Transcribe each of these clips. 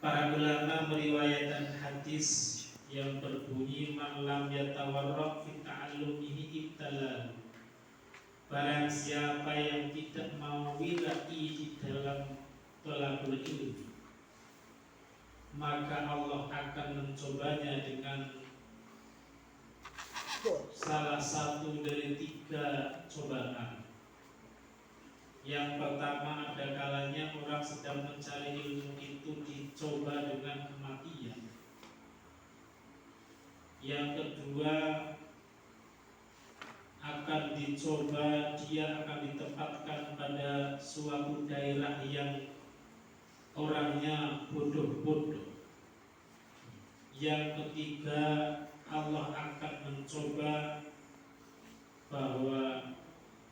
Para ulama meriwayatkan hadis yang berbunyi man lam yatawarraq fi ta'allumihi ibtalahu. Barang siapa yang tidak mau wirai di dalam thalabul ilmi, maka Allah akan mencobanya dengan salah satu dari 3 cobaan. Yang pertama, ada kalanya orang sedang mencari ilmu itu dicoba dengan kematian. Yang kedua, akan dicoba, dia akan ditempatkan pada suatu daerah yang orangnya bodoh-bodoh. Yang ketiga, Allah akan mencoba bahwa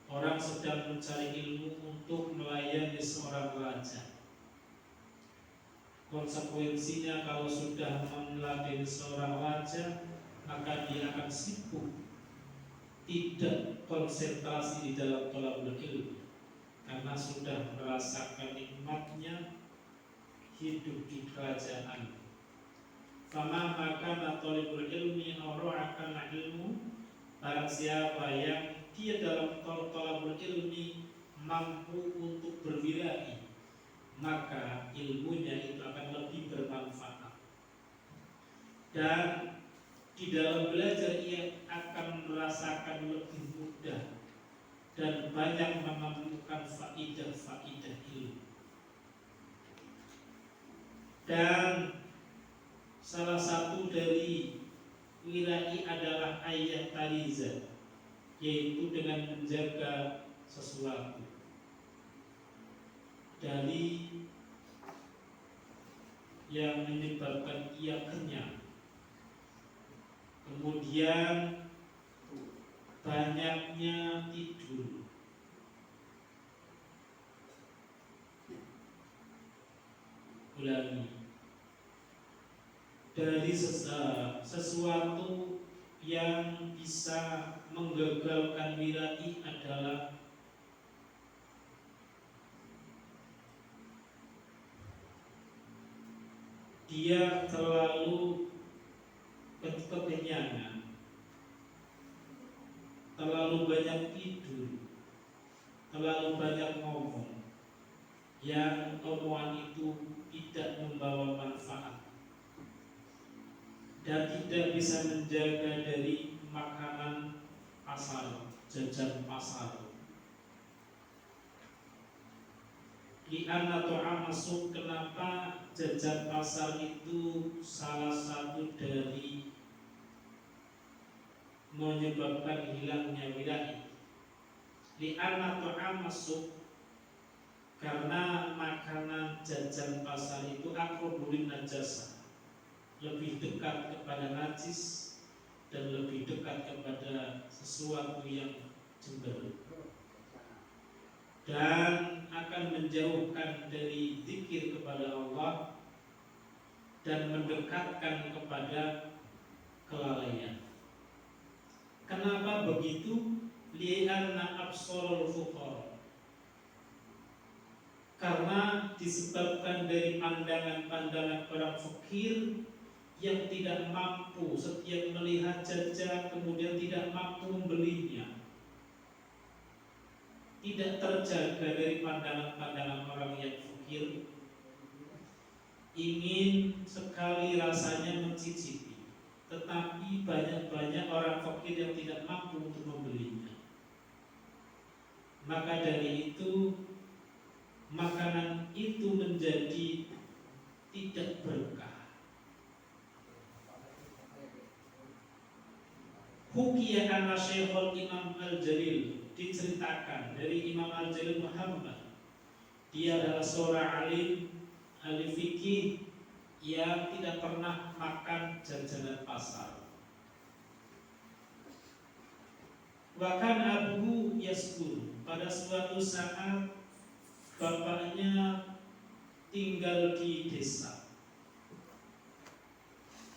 orang sedang mencari ilmu untuk melayani seorang raja. Konsekuensinya kalau sudah meladeni seorang raja, maka dia akan sibuk, tidak konsentrasi di dalam thalabul ilmi, karena sudah merasakan nikmatnya hidup di kerajaan. Fama maka thalabul ilmi akan ilmu, barang siapa yang dia dalam thalabul ilmi mampu untuk berwirai, maka ilmunya itu akan lebih bermanfaat. Dan di dalam belajar ia akan merasakan lebih mudah dan banyak menemukan faidah-faidah ilmu. Dan salah satu dari wirai adalah ayat taliza, yaitu dengan menjaga sesuatu dari yang menyebabkan ia kenyang. Kemudian banyaknya tidur. Ulangi. Dari sesuatu yang bisa menggagalkan wirai adalah dia terlalu kekenyangan, terlalu banyak tidur, terlalu banyak ngomong, yang omongan itu tidak membawa manfaat dan tidak bisa menjaga dari makanan pasar, jajan pasar. Li'anna ta'am masuk, kenapa jajan pasar itu salah satu dari menyebabkan hilangnya wirai. Li'anna ta'am masuk, karena makanan jajan pasar itu aqrabul najasa, lebih dekat kepada najis dan lebih dekat kepada sesuatu yang cemberut, dan akan menjauhkan dari zikir kepada Allah dan mendekatkan kepada kelalaian. Kenapa begitu? Li'anna absarul fuqara, karena disebabkan dari pandangan-pandangan orang fakir yang tidak mampu, setiap melihat jajan kemudian tidak mampu membelinya, tidak terjaga dari pandangan-pandangan orang yang fakir, ingin sekali rasanya mencicipi, tetapi banyak-banyak orang fakir yang tidak mampu untuk membelinya. Maka dari itu makanan itu menjadi tidak berkah. Hukiya anna Syekhul Imam Al-Jalil, diceritakan dari Imam Al-Jalil Muhammad, dia adalah seorang alim ahli fikih yang tidak pernah makan jajanan pasar. Bahkan Abu Yaskur, pada suatu saat bapaknya tinggal di desa,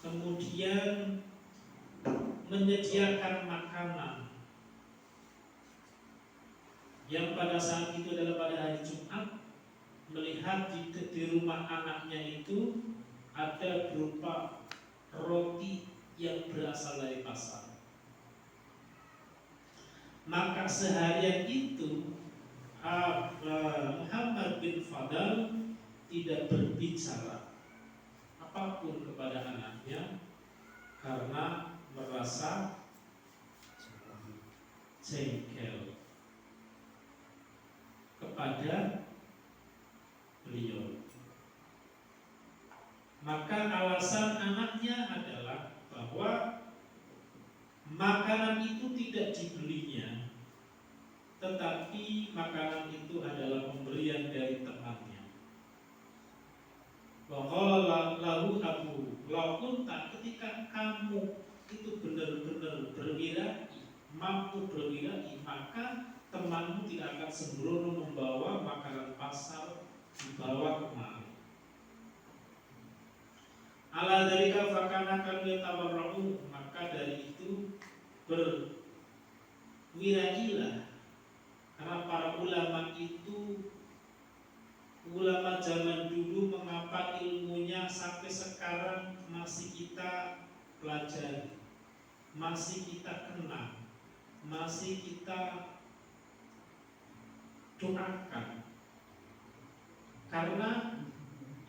kemudian menyediakan makanan yang pada saat itu adalah pada hari Jumat. Melihat di rumah anaknya itu ada berupa roti yang berasal dari pasar. Maka seharian itu Muhammad bin Fadl tidak berbicara apapun kepada anaknya karena merasa jengkel kepada beliau. Maka alasan anaknya adalah bahwa makanan itu tidak dibelinya, tetapi makanan itu adalah pemberian dari temannya. Wa qala lahu abu laukun tak, ketika kamu itu benar-benar berwirai, mampu berwirai, maka temanmu tidak akan sembrono membawa makanan pasar dibawa kemari. Ala dzalika fakana kanu yatawarra'u, maka dari itu berwirailah, karena para ulama itu, ulama zaman dulu, mengapa ilmunya sampai sekarang masih kita pelajari, masih kita kenal, masih kita doakan, karena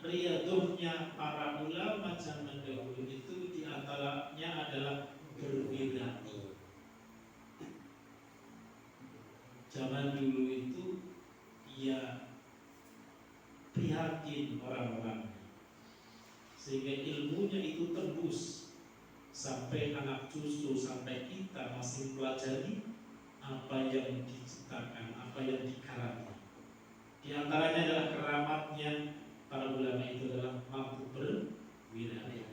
riaduhnya para ulama zaman dahulu itu diantaranya adalah berwirai. Zaman dulu itu ya prihatin orang-orang, sehingga ilmunya itu tembus sampai anak cucu, sampai kita masih pelajari apa yang diciptakan, apa yang dikarang. Di antaranya adalah keramatnya para ulama itu adalah mampu berwirai.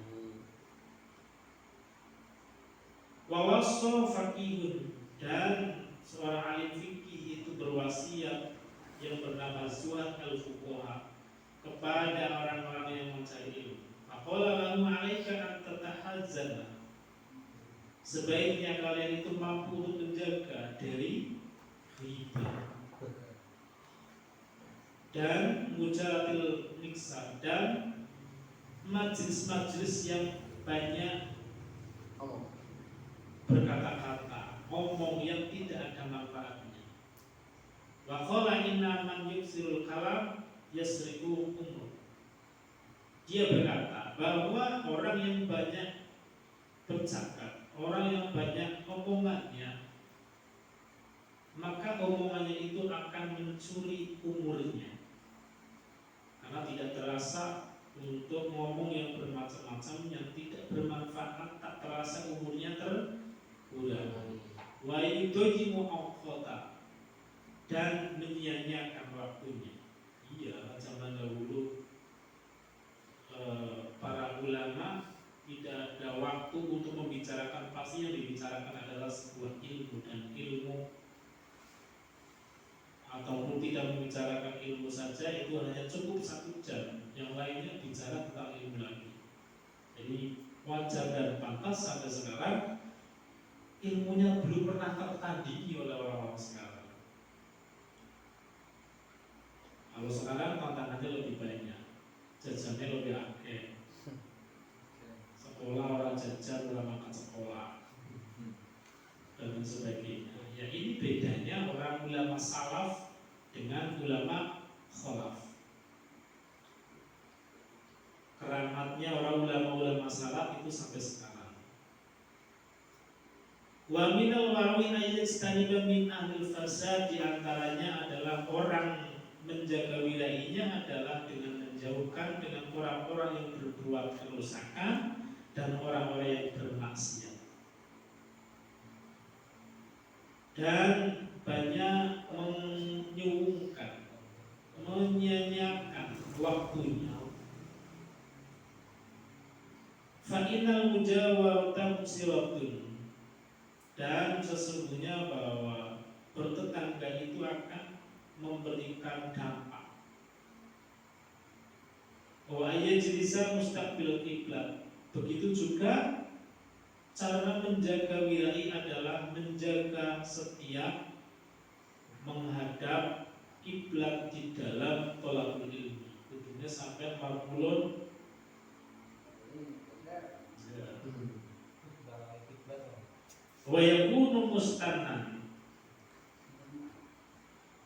Wawasso faqihun, dan seorang alim fikih itu berwasiat yang bernama Zuhad al-Fuqaha kepada orang-orang yang mencari ilmu. Faqala lahu 'alaika an tatahazzana, sebaiknya kalian itu mampu untuk menjaga dari riba dan mujaratil miksa, dan majlis-majlis yang banyak berkata-kata, ngomong yang tidak ada manfaatnya. Wa qala inna man yuksirul kalam yasriku umur. Dia berkata bahwa orang yang banyak bercakap, orang yang banyak omongannya, maka omongannya itu akan mencuri umurnya, karena tidak terasa untuk ngomong yang bermacam-macam yang tidak bermanfaat, tak terasa umurnya terkurang. Wa yudojimu awqata, dan menyia-nyiakan waktunya. Iya, zaman dahulu para ulama tidak ada waktu untuk membicarakan, pasti yang dibicarakan adalah sebuah ilmu, dan ilmu ataupun tidak membicarakan ilmu saja itu hanya cukup 1 jam, yang lainnya bicara tentang ilmu lagi. Jadi wajar dan pantas sampai sekarang ilmunya belum pernah tertandingi oleh orang-orang sekarang. Kalau sekarang tantangannya lebih banyak, jajannya lebih akeh, sekolah orang jajan, orang makan sekolah, dan sebagainya. Ya, ini bedanya orang ulama salaf dengan ulama khalaf. Keramatnya orang ulama salaf itu sampai sekarang. Wa minal warwi ayyastaniba min ahlil fasad, di antaranya adalah orang menjaga wilayahnya adalah dengan menjauhkan dengan orang-orang yang berbuat kerusakan dan orang-orang yang bermaksiat, dan banyak menyuungkan, menyia-nyiakan waktunya. Fa'inal mujawarata musiratun, dan sesungguhnya bahwa bertetangga itu akan memberikan dampak. Wa yajlisa mustaqbil qiblat, begitu juga cara menjaga wirai adalah menjaga setiap menghadap kiblat di dalam thalabul ilmi. Kudunya sampai marmulun Wa yakunu mustannan,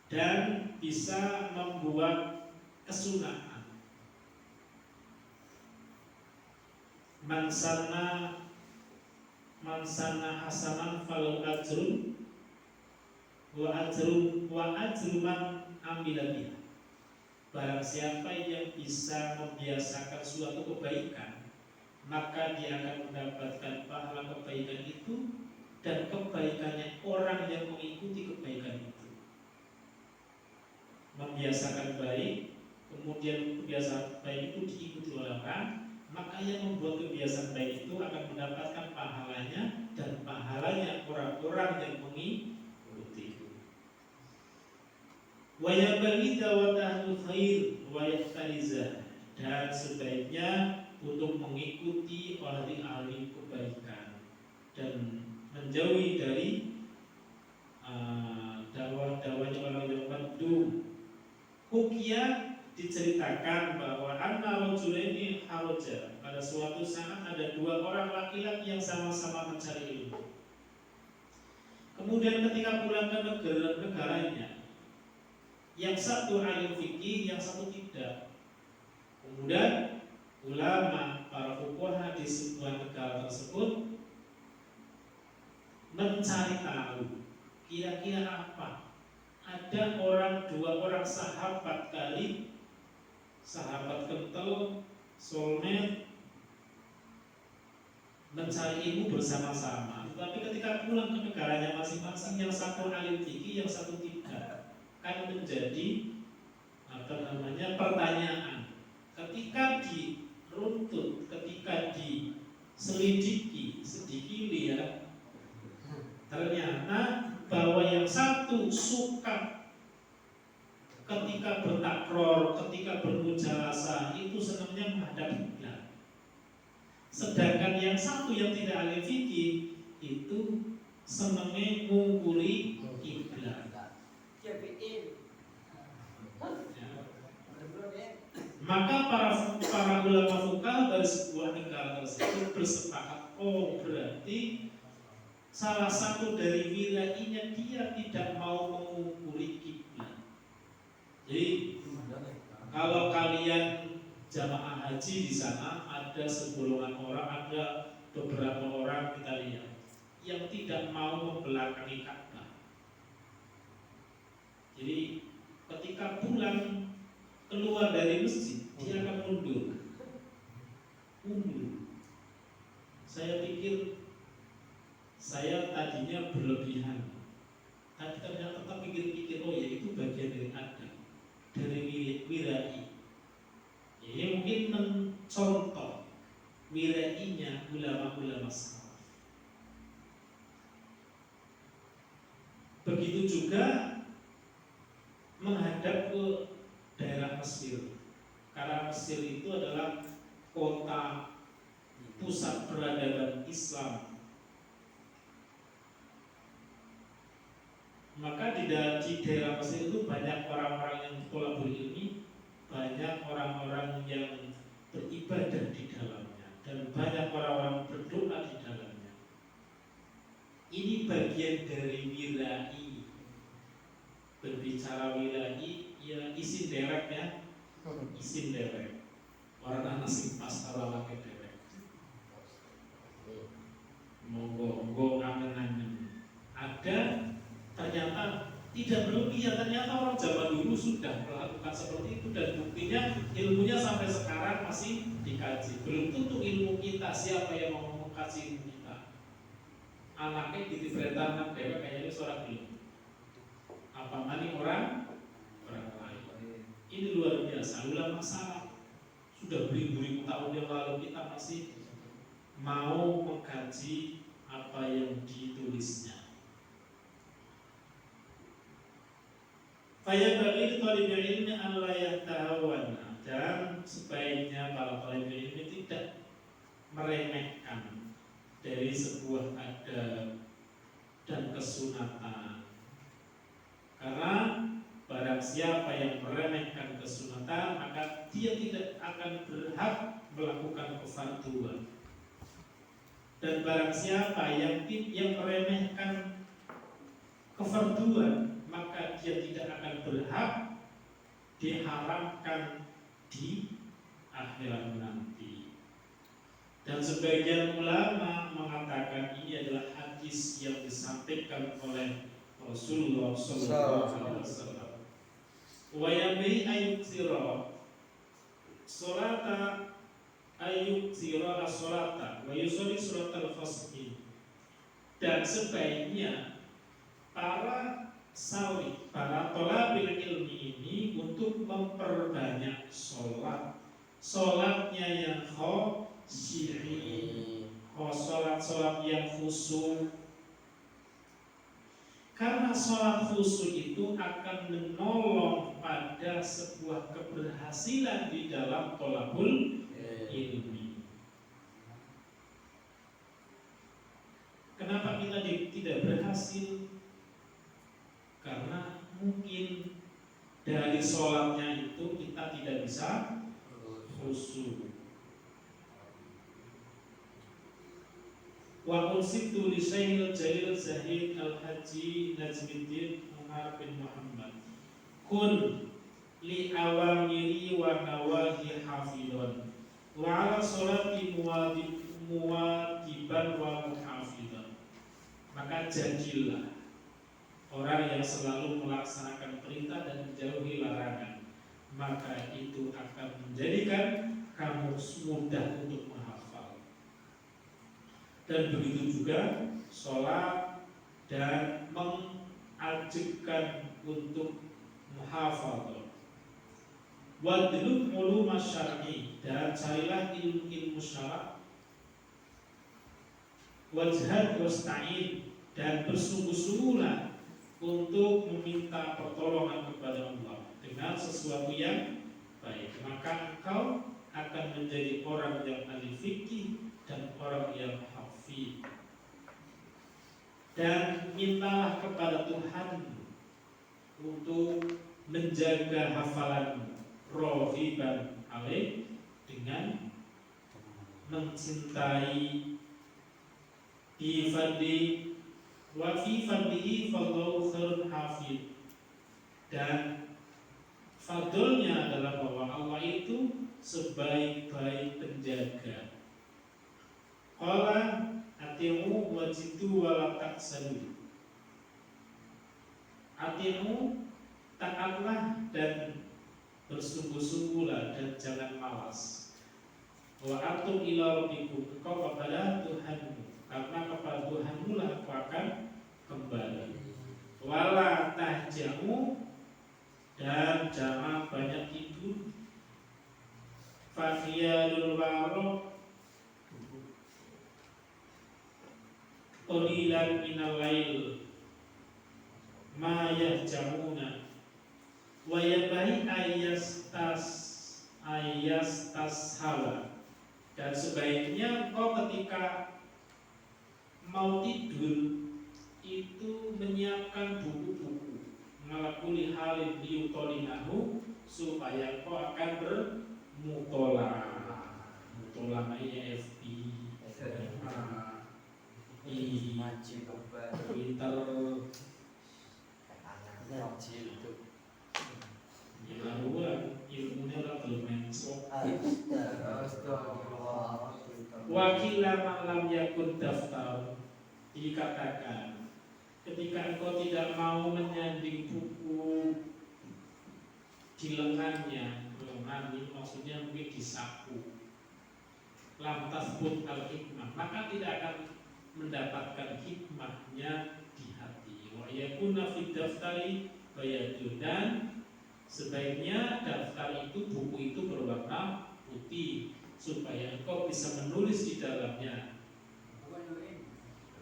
dan bisa membuat kesunahan. Mansana hasanan falau ajrun wa ajru man amila biha. Barang siapa yang bisa membiasakan suatu kebaikan, maka dia akan mendapatkan pahala kebaikan itu dan kebaikannya orang yang mengikuti kebaikan itu. Membiasakan baik, kemudian kebiasaan baik itu diikuti oleh orang, maka yang membuat kebiasaan baik itu akan mendapatkan pahalanya dan pahalanya orang-orang yang mengikuti. Wa yabghi dawatahu khair wa yahtariza, dan sebaiknya untuk mengikuti ahli-ahli kebaikan dan menjauhi dari dakwah-dakwahnya orang yang mendung. Hukia diceritakan bahwa anna rajulaini haraja, pada suatu saat ada dua orang laki-laki yang sama-sama mencari ilmu. Kemudian ketika pulang ke negaranya, yang satu alim fikih, yang satu tidak. Kemudian ulama, para fuqaha di sebuah negara tersebut mencari tahu kira-kira apa. Ada dua orang sahabat kali, sahabat kental, soulmate, mencari ilmu bersama-sama. Tetapi ketika pulang ke negaranya masing-masing, yang satu alim fikih, yang satu tidak, kan menjadi pertanyaan. Ketika diruntut, ketika diselidiki sedikit ya, ternyata bahwa yang satu suka ketika bertakror, ketika bermujalasah itu senangnya menghadap kiblat. Sedangkan yang satu yang tidak ahli fikih itu senangnya ngungkuri kiblat. Maka para ulama fuqaha dari sebuah negara tersebut bersepakat, oh berarti salah satu dari wilayahnya dia tidak mau mengungkuri kiblat. Jadi kalau kalian jamaah haji di sana ada segolongan orang, ada beberapa orang kita lihat yang tidak mau membelakangi Ka'bah. Jadi ketika pulang keluar dari masjid, dia akan mundur. Saya pikir saya tadinya berlebihan, tapi ternyata tetap pikir-pikir, oh ya itu bagian dari adab, dari wirai. Ini mungkin mencontoh wirainya ulama-ulama salaf. Begitu juga menghadap ke daerah Mesir, karena Mesir itu adalah kota pusat peradaban Islam. Maka di daerah Mesir itu banyak orang-orang yang tolabul ilmi, banyak orang-orang yang beribadah di dalamnya, dan banyak orang-orang berdoa di dalamnya. Ini bagian dari wirai. Berbicara wirai, ya isin derek ya, isin derek. Orang anak sing pas kalau pakai derek. Monggo angen-angen. Ada ternyata tidak berlebihan, ternyata orang zaman dulu sudah melakukan seperti itu, dan buktinya ilmunya sampai sekarang masih dikaji. Belum tentu ilmu kita, siapa yang mau mengkaji ilmu kita. Anaknya diperintahkan dewa kayaknya seorang belum. Apa mani orang lain. Ini luar biasa. Ulama salaf sudah beribu-ribu tahun yang lalu, kita masih mau mengkaji apa yang ditulisnya. Faya bagi talibul ilmi an la yatahawana, dan sebaiknya para talibul ilmi tidak meremehkan dari sebuah adab dan kesunatan. Karena barang siapa yang meremehkan kesunatan, maka dia tidak akan akan berhak melakukan kefarduan. Dan barang siapa yang meremehkan kefarduan, maka dia tidak akan berhak diharamkan di akhirat nanti. Dan sebagian ulama mengatakan ini adalah hadis yang disampaikan oleh Rasulullah SAW. Wa yabi ayyuksira salata ayyuksira as-salata wa yusalli salatal fasli. Dan sebaiknya para sawi, para thalabil ilmi ini untuk memperbanyak sholatnya yang khosyi', sholat yang khusyuk. Karena sholat khusyuk itu akan menolong pada sebuah keberhasilan di dalam thalabul ilmi. Kenapa kita tidak berhasil? Karena mungkin dari sholatnya itu kita tidak bisa khusyuk. Wa unsibtu li Syaikh Jalil Zahid Al-Haji Najmuddin Umar bin Muhammad kun li awamiri wa nawahi hafidhan wa ala sholati muwajiban wa muhafidhan. Maka jadilah orang yang selalu melaksanakan perintah dan menjauhi larangan, maka itu akan menjadikan kamu mudah untuk menghafal. Dan begitu juga sholat dan mengajibkan untuk menghafal. Wadlub ulum syar'i, dan carilah ilmu syara'. Wajhad wasta'in, dan bersungguh-sungguhlah untuk meminta pertolongan kepada Allah dengan sesuatu yang baik. Maka engkau akan menjadi orang yang ahli fikih dan orang yang hafid. Dan mintalah kepada Tuhan untuk menjaga hafalan rohiban alaih dengan mencintai ifadi wa fi fadlihi fadlu khairun hafid. Dan fadlnya adalah bahwa Allah itu sebaik-baik penjaga. Qala ati'u wajidu wa la ta'sadu. Ati'u, taatlah dan bersungguh-sungguhlah dan jangan malas. Wa atum ila rabbikum, engkau kepada Tuhanmu, karena kepada Tuhanmu lah aku akan kembali. Wala tahjamu, dan jangan banyak tidur. Fafiyalul warok qalilan minal lail ma yahjamuna wa yabahi ayas hala. Dan sebaiknya kau ketika mau tidur itu menyiapkan buku-buku, ngalakuli halin liutolinahu, supaya kau akan bermutola. Mutola namanya FB, Twitter, ilmunya lah belum mensok. Wakilah malam yakun daftar, dikatakan ketika engkau tidak mau menyanding buku di lengannya, lengan ini maksudnya mungkin di saku, lantas pun al-hikmah, maka tidak akan mendapatkan hikmahnya di hati. Wa yakuna fi daftari bayadun, dan sebaiknya daftar itu, buku itu berwarna putih, supaya engkau bisa menulis di dalamnya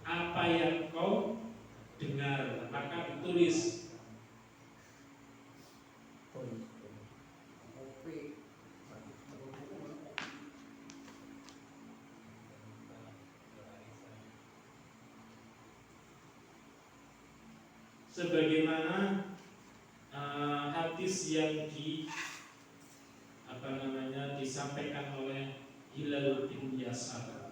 apa yang kau dengar, maka ditulis. Sebagaimana hadis yang disampaikan oleh Hilal bin Yasar.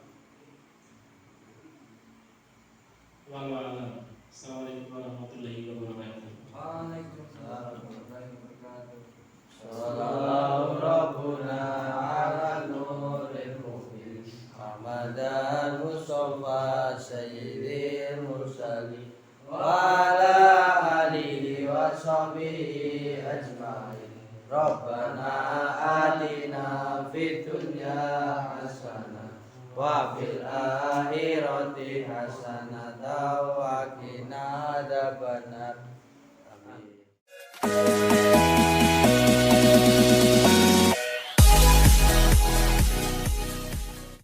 Wallahu a'lam. Assalamualaikum warahmatullahi wabarakatuh. Waalaikumsalam warahmatullahi wabarakatuh. Sallallahu rabbuna ala nuril mubin Ahmadan Mustafa Sayyidil Mursalin wa ala alihi wa sahbihi ajma'in. Rabbana atina fid dunya hasanah wa fil akhirati hasanah wa qina adzabannar. Amin.